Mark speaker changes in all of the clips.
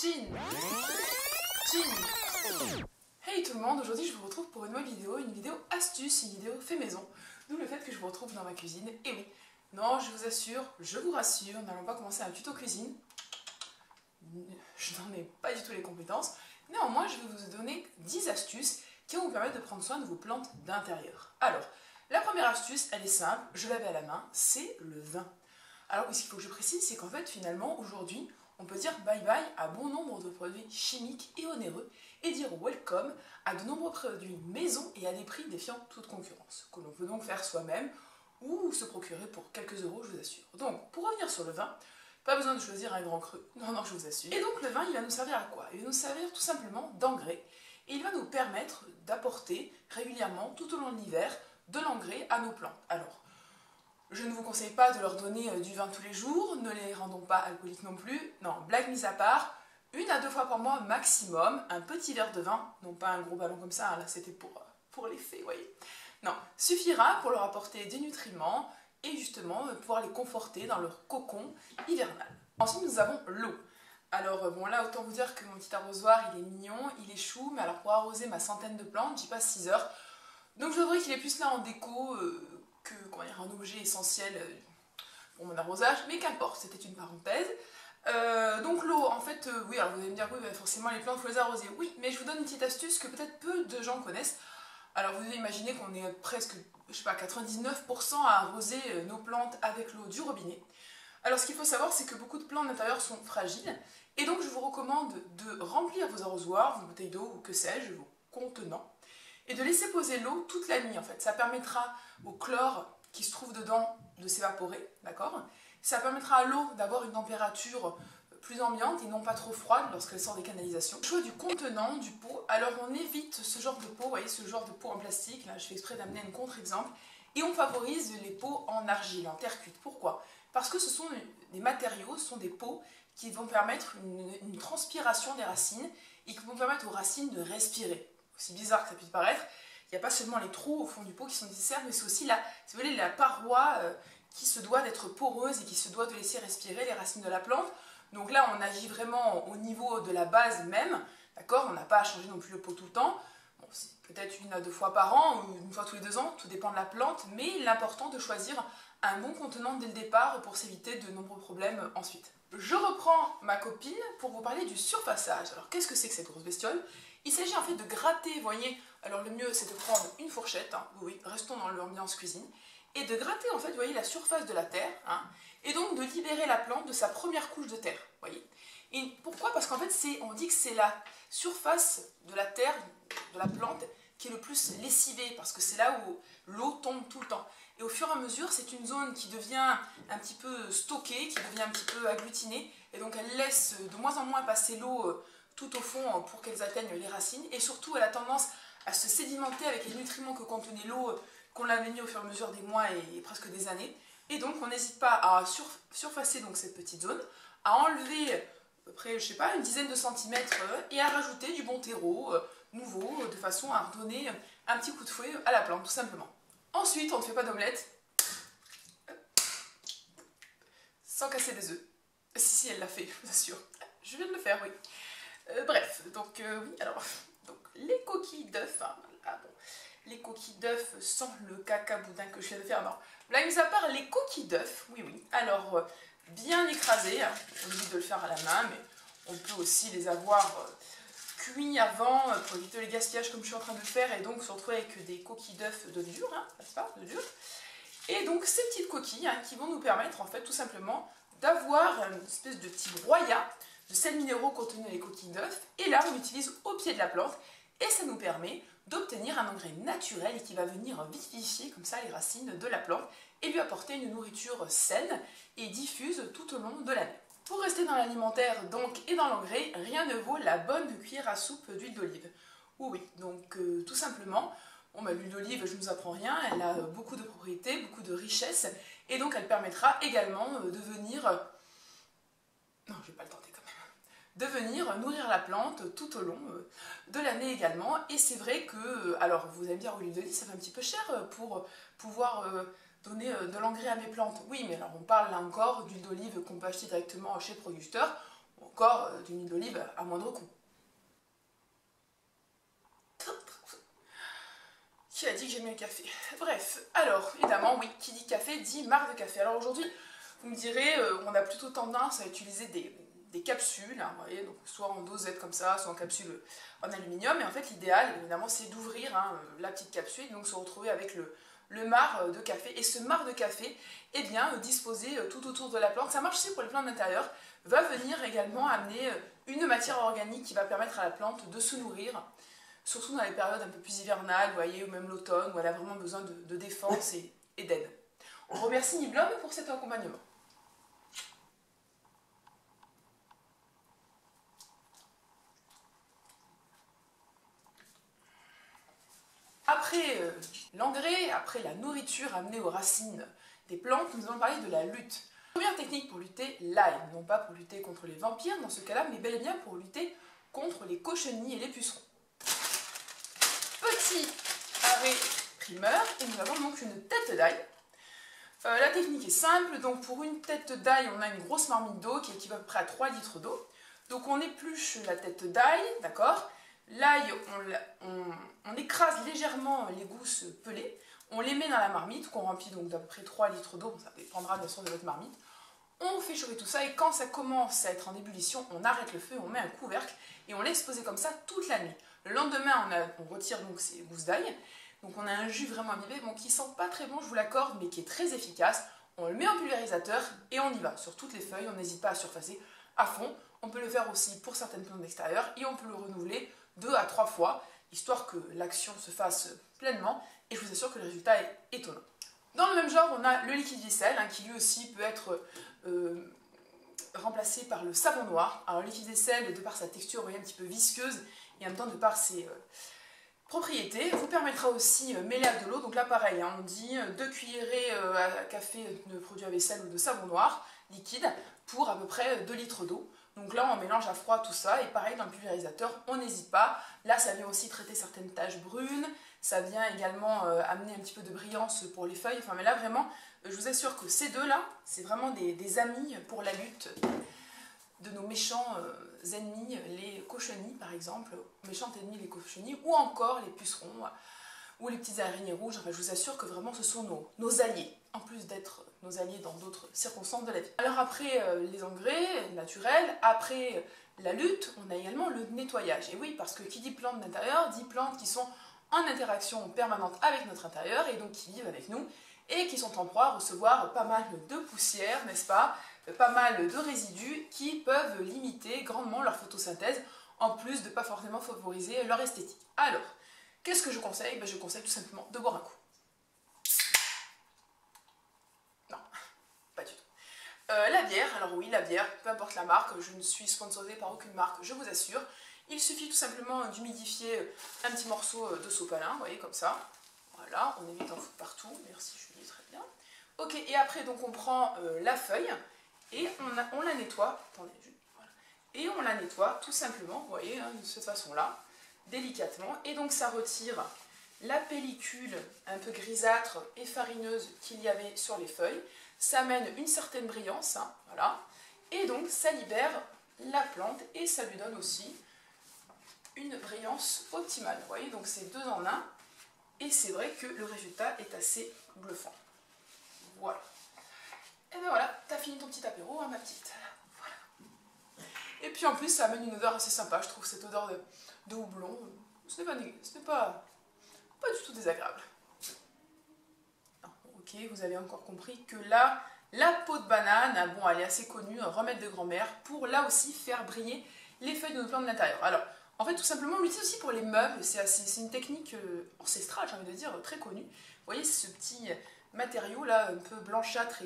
Speaker 1: Chin Chin. Hey tout le monde, aujourd'hui je vous retrouve pour une nouvelle vidéo, une vidéo astuce, une vidéo fait maison. D'où le fait que je vous retrouve dans ma cuisine. Et oui, non, je vous assure, je vous rassure, nous n'allons pas commencer un tuto cuisine. Je n'en ai pas du tout les compétences. Néanmoins, je vais vous donner 10 astuces qui vont vous permettre de prendre soin de vos plantes d'intérieur. Alors, la première astuce, elle est simple, je l'avais à la main, c'est le vin. Alors, ce qu'il faut que je précise, c'est qu'en fait, finalement, aujourd'hui, on peut dire bye-bye à bon nombre de produits chimiques et onéreux et dire welcome à de nombreux produits maison et à des prix défiant toute concurrence, que l'on peut donc faire soi-même ou se procurer pour quelques euros, je vous assure. Donc, pour revenir sur le vin, pas besoin de choisir un grand cru, non, je vous assure. Et donc, le vin, il va nous servir à quoi? Il va nous servir tout simplement d'engrais et il va nous permettre d'apporter régulièrement, tout au long de l'hiver, de l'engrais à nos plantes. Alors, je ne vous conseille pas de leur donner du vin tous les jours, ne les rendons pas alcooliques non plus. Non, blague mise à part, 1 à 2 fois par mois maximum, un petit verre de vin, non pas un gros ballon comme ça, là c'était pour l'effet, vous voyez. Non, suffira pour leur apporter des nutriments et justement pouvoir les conforter dans leur cocon hivernal. Ensuite, nous avons l'eau. Alors bon, là autant vous dire que mon petit arrosoir il est mignon, il est chou, mais alors pour arroser ma centaine de plantes, j'y passe 6 heures. Donc je devrais qu'il est plus là en déco que un objet essentiel pour mon arrosage, mais qu'importe, c'était une parenthèse. Donc l'eau, en fait, oui, alors vous allez me dire, oui, bah, forcément les plantes, il faut les arroser. Oui, mais je vous donne une petite astuce que peut-être peu de gens connaissent. Alors vous devez imaginer qu'on est presque, je sais pas, 99% à arroser nos plantes avec l'eau du robinet. Alors ce qu'il faut savoir, c'est que beaucoup de plantes d'intérieur sont fragiles, et donc je vous recommande de remplir vos arrosoirs, vos bouteilles d'eau ou que sais-je, vos contenants, et de laisser poser l'eau toute la nuit en fait. Ça permettra au chlore qui se trouve dedans de s'évaporer, d'accord? Ça permettra à l'eau d'avoir une température plus ambiante et non pas trop froide lorsqu'elle sort des canalisations. Le choix du contenant, du pot, alors on évite ce genre de pot, vous voyez ce genre de pot en plastique, là je fais exprès d'amener un contre-exemple, et on favorise les pots en argile, en terre cuite. Pourquoi? Parce que ce sont des matériaux, ce sont des pots qui vont permettre une transpiration des racines et qui vont permettre aux racines de respirer. Aussi bizarre que ça puisse paraître, il n'y a pas seulement les trous au fond du pot qui sont nécessaires, mais c'est aussi si vous voulez, la paroi qui se doit d'être poreuse et qui se doit de laisser respirer les racines de la plante. Donc là, on agit vraiment au niveau de la base même, d'accord? On n'a pas à changer non plus le pot tout le temps. Bon, c'est peut-être 1 à 2 fois par an ou 1 fois tous les 2 ans, tout dépend de la plante, mais l'important de choisir un bon contenant dès le départ pour s'éviter de nombreux problèmes ensuite. Je reprends ma copine pour vous parler du surfaçage. Alors qu'est-ce que c'est que cette grosse bestiole? Il s'agit en fait de gratter, vous voyez, alors le mieux c'est de prendre une fourchette, hein, oui, restons dans l'ambiance cuisine, et de gratter en fait, vous voyez, la surface de la terre, hein, et donc de libérer la plante de sa première couche de terre, vous voyez. Et pourquoi? Parce qu'en fait, on dit que c'est la surface de la terre, de la plante, qui est le plus lessivée, parce que c'est là où l'eau tombe tout le temps. Et au fur et à mesure, c'est une zone qui devient un petit peu stockée, qui devient un petit peu agglutinée, et donc elle laisse de moins en moins passer l'eau tout au fond pour qu'elles atteignent les racines, et surtout elle a tendance à se sédimenter avec les nutriments que contenait l'eau qu'on l'a mis au fur et à mesure des mois et presque des années. Et donc on n'hésite pas à surfacer donc cette petite zone, à enlever à peu près, je sais pas, une dizaine de centimètres et à rajouter du bon terreau nouveau, de façon à redonner un petit coup de fouet à la plante, tout simplement. Ensuite, on ne fait pas d'omelette sans casser des œufs. Si, elle l'a fait, je vous assure. Je viens de le faire, oui. Bref, donc oui, alors, donc, les coquilles d'œufs, hein, ah bon, les coquilles d'œufs sans le caca boudin que je viens de faire, non. Là, mis à part les coquilles d'œufs, oui, alors, bien écrasées, hein, on évite de le faire à la main, mais on peut aussi les avoir cuits avant pour éviter les gaspillages comme je suis en train de le faire, et donc se retrouver avec des coquilles d'œufs de dur, hein, n'est-ce pas, de dur. Et donc, ces petites coquilles hein, qui vont nous permettre, en fait, tout simplement, d'avoir une espèce de petit broyat de sels minéraux contenus dans les coquilles d'œufs, et là on l'utilise au pied de la plante, et ça nous permet d'obtenir un engrais naturel qui va venir vivifier comme ça les racines de la plante et lui apporter une nourriture saine et diffuse tout au long de l'année. Pour rester dans l'alimentaire donc et dans l'engrais, rien ne vaut la bonne cuillère à soupe d'huile d'olive. Oui, donc tout simplement, bon, bah, l'huile d'olive, je ne vous apprends rien, elle a beaucoup de propriétés, beaucoup de richesses, et donc elle permettra également de venir... Non, je vais pas le tenter quand même. De venir nourrir la plante tout au long de l'année également. Et c'est vrai que, alors vous allez me dire, l'huile d'olive ça fait un petit peu cher pour pouvoir donner de l'engrais à mes plantes. Oui, mais alors on parle là encore d'huile d'olive qu'on peut acheter directement chez le producteur. ou encore de l'huile d'olive à moindre coût. Qui a dit que j'aimais le café? Bref, alors évidemment, oui, qui dit café dit marque de café. Alors aujourd'hui, vous me direz, on a plutôt tendance à utiliser des capsules, hein, vous voyez, donc soit en dosette comme ça, soit en capsule en aluminium. Et en fait, l'idéal, évidemment, c'est d'ouvrir hein, la petite capsule, donc se retrouver avec le marc de café. Et ce marc de café, eh bien, disposé tout autour de la plante, ça marche aussi pour les plantes d'intérieur, va venir également amener une matière organique qui va permettre à la plante de se nourrir, surtout dans les périodes un peu plus hivernales, vous voyez, ou même l'automne, où elle a vraiment besoin de défense et d'aide. On remercie Niblom pour cet accompagnement. Après l'engrais, après la nourriture amenée aux racines des plantes, nous allons parler de la lutte. Première technique pour lutter, l'ail, non pas pour lutter contre les vampires dans ce cas-là, mais bel et bien pour lutter contre les cochenilles et les pucerons. Petit arrêt primeur, et nous avons donc une tête d'ail. La technique est simple, donc pour une tête d'ail, on a une grosse marmite d'eau qui équivaut à peu près à 3 litres d'eau. Donc on épluche la tête d'ail, d'accord? L'ail, on écrase légèrement les gousses pelées, on les met dans la marmite, qu'on remplit donc d'à peu près 3 litres d'eau, ça dépendra bien sûr de votre marmite. On fait chauffer tout ça et quand ça commence à être en ébullition, on arrête le feu, on met un couvercle et on laisse poser comme ça toute la nuit. Le lendemain, on retire donc ces gousses d'ail, donc on a un jus vraiment imbibé, bon, qui sent pas très bon, je vous l'accorde, mais qui est très efficace. On le met en pulvérisateur et on y va sur toutes les feuilles, on n'hésite pas à surfacer à fond. On peut le faire aussi pour certaines plantes d'extérieur et on peut le renouveler 2 à 3 fois, histoire que l'action se fasse pleinement et je vous assure que le résultat est étonnant. Dans le même genre, on a le liquide vaisselle hein, qui lui aussi peut être remplacé par le savon noir. Alors le liquide vaisselle, de par sa texture, vous voyez, un petit peu visqueuse et en même temps de par ses propriétés, vous permettra aussi mêlé avec de l'eau. Donc là pareil, hein, on dit 2 cuillerées à café de produit à vaisselle ou de savon noir liquide pour à peu près 2 litres d'eau. Donc là, on mélange à froid tout ça, et pareil dans le pulvérisateur, on n'hésite pas. Là, ça vient aussi traiter certaines taches brunes, ça vient également amener un petit peu de brillance pour les feuilles. Enfin, mais là, vraiment, je vous assure que ces deux-là, c'est vraiment des amis pour la lutte de nos méchants ennemis, les cochenilles par exemple, méchants ennemis les cochenilles, ou encore les pucerons, ou les petites araignées rouges. Enfin, je vous assure que vraiment, ce sont nos alliés, en plus d'être nos alliés dans d'autres circonstances de la vie. Alors après les engrais naturels, après la lutte, on a également le nettoyage. Et oui, parce que qui dit plantes d'intérieur, dit plantes qui sont en interaction permanente avec notre intérieur, et donc qui vivent avec nous, et qui sont en proie à recevoir pas mal de poussière, n'est-ce pas, pas mal de résidus qui peuvent limiter grandement leur photosynthèse, en plus de ne pas forcément favoriser leur esthétique. Alors, qu'est-ce que je conseille? Je conseille tout simplement de boire un coup. La bière, alors oui, la bière, peu importe la marque, je ne suis sponsorisée par aucune marque, je vous assure. Il suffit tout simplement d'humidifier un petit morceau de sopalin, vous voyez, comme ça. Voilà, on évite d'en foutre partout, merci Julie, très bien. Ok, et après, donc on prend la feuille et on la nettoie, attendez, voilà. Et on la nettoie tout simplement, vous voyez, hein, de cette façon-là, délicatement. Et donc ça retire la pellicule un peu grisâtre et farineuse qu'il y avait sur les feuilles. Ça amène une certaine brillance, hein, voilà. Et donc ça libère la plante et ça lui donne aussi une brillance optimale. Vous voyez, donc c'est 2 en 1. Et c'est vrai que le résultat est assez bluffant. Voilà. Et ben voilà, t'as fini ton petit apéro, hein, ma petite. Voilà. Et puis en plus, ça amène une odeur assez sympa, je trouve, cette odeur de houblon. Ce n'est pas du tout désagréable. Non, ok, vous avez encore compris que là, la peau de banane, bon, elle est assez connue, un remède de grand-mère, pour là aussi faire briller les feuilles de nos plantes de l'intérieur. Alors, en fait, tout simplement, on l'utilise aussi pour les meubles. C'est une technique ancestrale, j'ai envie de dire, très connue. Vous voyez, c'est ce petit matériau là, un peu blanchâtre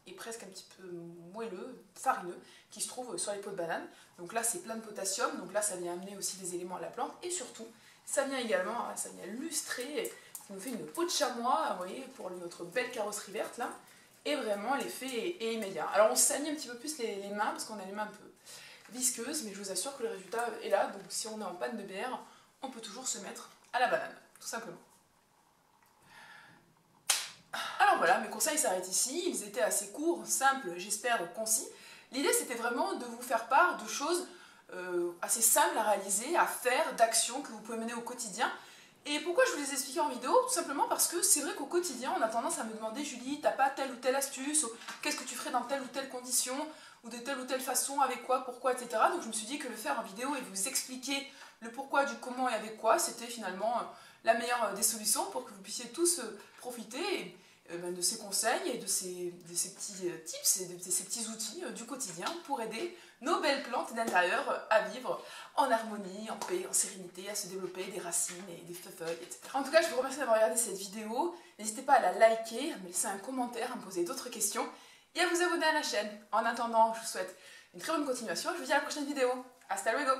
Speaker 1: et presque un petit peu moelleux, farineux, qui se trouve sur les peaux de banane. Donc là, c'est plein de potassium. Donc là, ça vient amener aussi des éléments à la plante. Et surtout, ça vient également, ça vient lustrer, ça nous fait une peau de chamois, vous voyez, pour notre belle carrosserie verte là. Et vraiment, l'effet est immédiat. Alors, on saigne un petit peu plus les mains, parce qu'on a les mains un peu visqueuse, mais je vous assure que le résultat est là. Donc si on est en panne de bière, on peut toujours se mettre à la banane, tout simplement. Alors voilà, mes conseils s'arrêtent ici. Ils étaient assez courts, simples, j'espère concis. L'idée c'était vraiment de vous faire part de choses assez simples à réaliser, à faire, d'actions que vous pouvez mener au quotidien. Et pourquoi je vous les explique en vidéo? Tout simplement parce que c'est vrai qu'au quotidien, on a tendance à me demander, Julie, t'as pas telle ou telle astuce, qu'est-ce que tu ferais dans telle ou telle condition, ou de telle ou telle façon, avec quoi, pourquoi, etc. Donc je me suis dit que le faire en vidéo et vous expliquer le pourquoi, du comment et avec quoi, c'était finalement la meilleure des solutions pour que vous puissiez tous profiter de ces conseils et de ces petits tips et de ces petits outils du quotidien pour aider nos belles plantes d'intérieur à vivre en harmonie, en paix, en sérénité, à se développer des racines et des feuilles, etc. En tout cas, je vous remercie d'avoir regardé cette vidéo. N'hésitez pas à la liker, à me laisser un commentaire, à me poser d'autres questions et à vous abonner à la chaîne. En attendant, je vous souhaite une très bonne continuation. Je vous dis à la prochaine vidéo. Hasta luego!